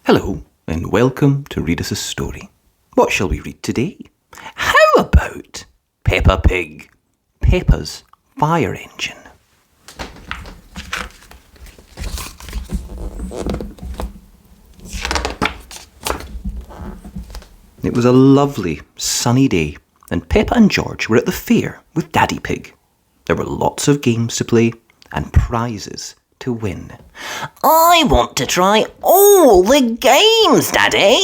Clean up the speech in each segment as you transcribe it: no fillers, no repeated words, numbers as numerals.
Hello and welcome to Read Us a Story. What shall we read today? How about Peppa Pig, Peppa's fire engine? It was a lovely sunny day and Peppa and George were at the fair with Daddy Pig. There were lots of games to play and prizes to win. I want to try all the games, Daddy,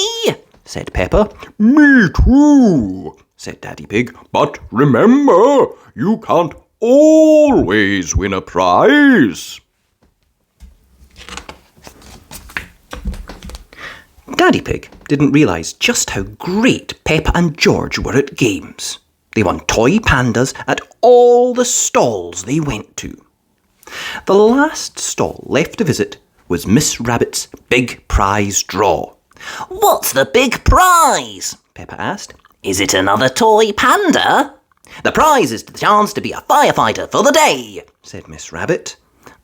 said Peppa. Me too, said Daddy Pig. But remember, you can't always win a prize. Daddy Pig didn't realise just how great Peppa and George were at games. They won toy pandas at all the stalls they went to. The last stall left to visit was Miss Rabbit's big prize draw. What's the big prize? Peppa asked. Is it another toy panda? The prize is the chance to be a firefighter for the day, said Miss Rabbit.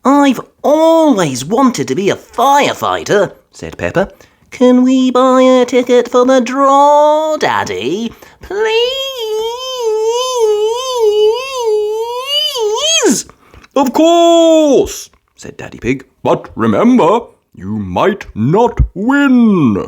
I've always wanted to be a firefighter, said Peppa. Can we buy a ticket for the draw, Daddy? Please? Of course, said Daddy Pig. But remember, you might not win.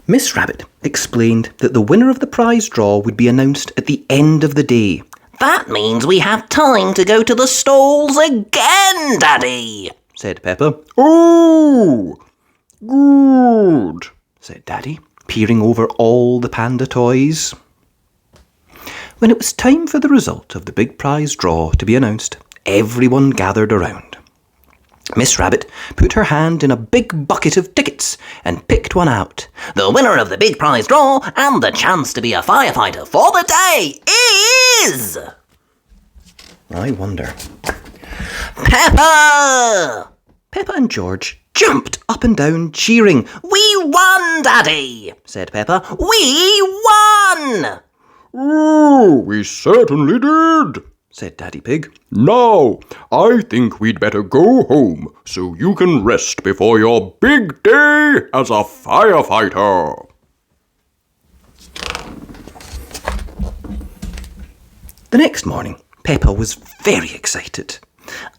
Miss Rabbit explained that the winner of the prize draw would be announced at the end of the day. That means we have time to go to the stalls again, Daddy, said Peppa. Oh, good, said Daddy, peering over all the panda toys. When it was time for the result of the big prize draw to be announced, everyone gathered around. Miss Rabbit put her hand in a big bucket of tickets and picked one out. The winner of the big prize draw and the chance to be a firefighter for the day is... I wonder. Peppa! Peppa and George jumped up and down cheering. We won, Daddy, said Peppa. We won! Oh, we certainly did, said Daddy Pig. Now, I think we'd better go home so you can rest before your big day as a firefighter. The next morning, Peppa was very excited.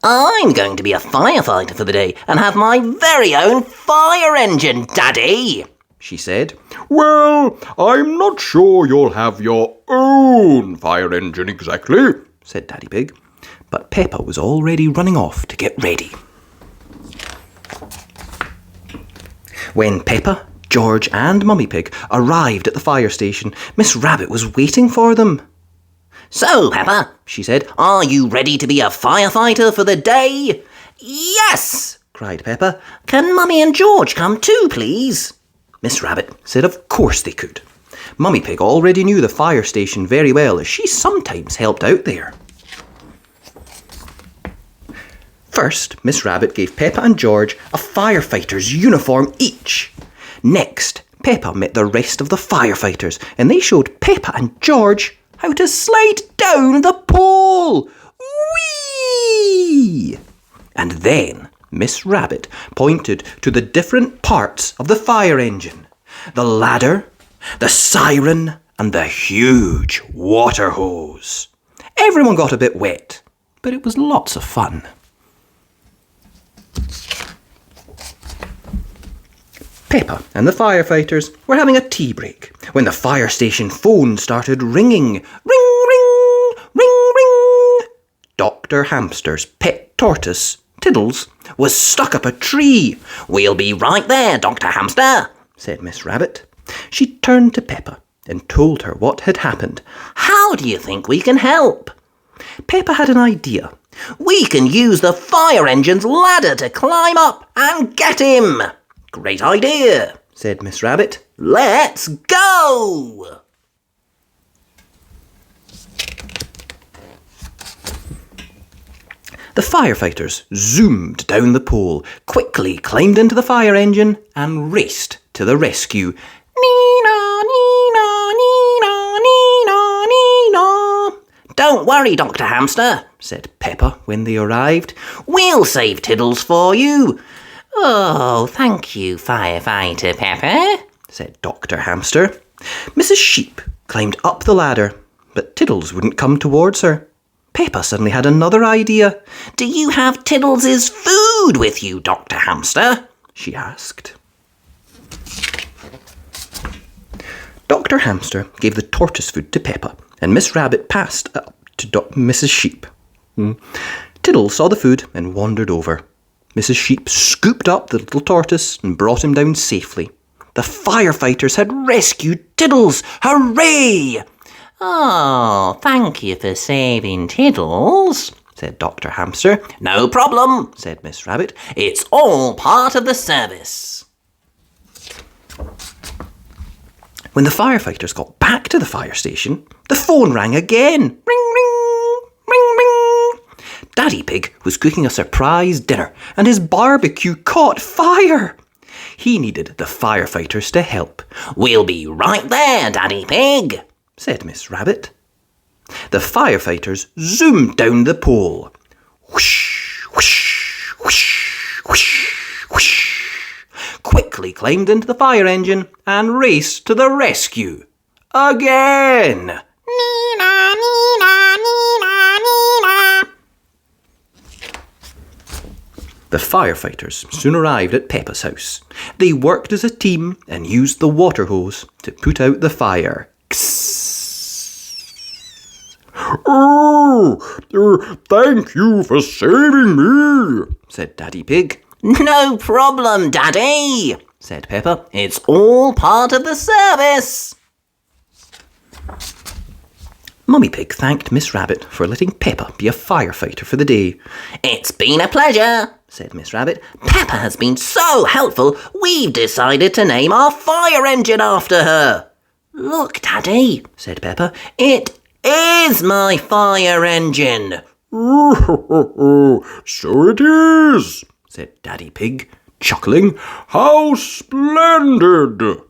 I'm going to be a firefighter for the day and have my very own fire engine, Daddy, she said. Well, I'm not sure you'll have your own fire engine exactly, said Daddy Pig. But Peppa was already running off to get ready. When Peppa, George and Mummy Pig arrived at the fire station, Miss Rabbit was waiting for them. So, Peppa, she said, are you ready to be a firefighter for the day? Yes, cried Peppa. Can Mummy and George come too, please? Miss Rabbit said of course they could. Mummy Pig already knew the fire station very well as she sometimes helped out there. First, Miss Rabbit gave Peppa and George a firefighter's uniform each. Next, Peppa met the rest of the firefighters and they showed Peppa and George how to slide down the pole. Whee! And then Miss Rabbit pointed to the different parts of the fire engine. The ladder, the siren, and the huge water hose. Everyone got a bit wet, but it was lots of fun. Peppa and the firefighters were having a tea break when the fire station phone started ringing. Ring, ring, ring, ring. Dr. Hamster's pet tortoise, Tiddles, was stuck up a tree. We'll be right there, Dr. Hamster, said Miss Rabbit. She turned to Peppa and told her what had happened. How do you think we can help? Peppa had an idea. We can use the fire engine's ladder to climb up and get him. Great idea, said Miss Rabbit. Let's go! The firefighters zoomed down the pole, quickly climbed into the fire engine and raced to the rescue. Nina, Nina, Nina, Nina, Nina. Don't worry, Dr. Hamster, said Peppa when they arrived. We'll save Tiddles for you. Oh, thank you, Firefighter Peppa, said Dr. Hamster. Mrs. Sheep climbed up the ladder, but Tiddles wouldn't come towards her. Peppa suddenly had another idea. Do you have Tiddles' food with you, Dr. Hamster? She asked. Dr. Hamster gave the tortoise food to Peppa, and Miss Rabbit passed up to Mrs. Sheep. Tiddles saw the food and wandered over. Mrs. Sheep scooped up the little tortoise and brought him down safely. The firefighters had rescued Tiddles! Hooray! Oh, thank you for saving Tiddles, said Dr. Hamster. No problem, said Miss Rabbit. It's all part of the service. When the firefighters got back to the fire station, the phone rang again. Ring, ring, ring, ring. Daddy Pig was cooking a surprise dinner and his barbecue caught fire. He needed the firefighters to help. We'll be right there, Daddy Pig, said Miss Rabbit. The firefighters zoomed down the pole. Whoosh, whoosh, whoosh, whoosh, whoosh. Quickly climbed into the fire engine and raced to the rescue. Again! Nina, Nina, Nina, Nina. The firefighters soon arrived at Peppa's house. They worked as a team and used the water hose to put out the fire. Oh, thank you for saving me, said Daddy Pig. No problem, Daddy, said Peppa. It's all part of the service. Mummy Pig thanked Miss Rabbit for letting Peppa be a firefighter for the day. It's been a pleasure, said Miss Rabbit. Peppa has been so helpful, we've decided to name our fire engine after her. Look, Daddy, said Peppa. It is my fire engine. Oh, so it is, said Daddy Pig, chuckling. How splendid!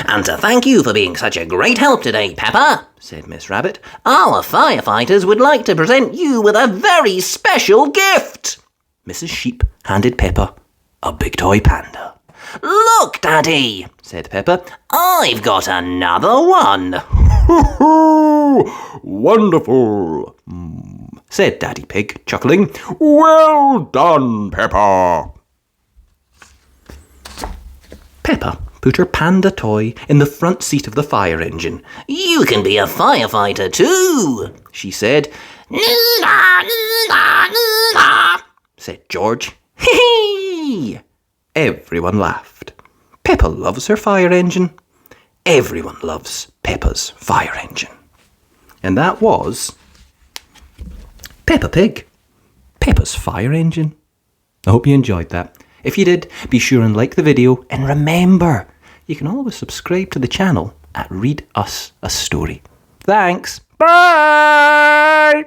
And to thank you for being such a great help today, Peppa, said Miss Rabbit, our firefighters would like to present you with a very special gift. Mrs. Sheep handed Peppa a big toy panda. Look, Daddy, said Peppa, I've got another one. Wonderful, said Daddy Pig, chuckling. Well done, Peppa. Peppa put her panda toy in the front seat of the fire engine. You can be a firefighter too, she said. Nina, Nina, Nina, said George. Hee! Everyone laughed. Peppa loves her fire engine. Everyone loves Peppa's fire engine. And that was Peppa Pig, Peppa's fire engine. I hope you enjoyed that. If you did, be sure and like the video, and remember, you can always subscribe to the channel at Read Us a Story. Thanks. Bye!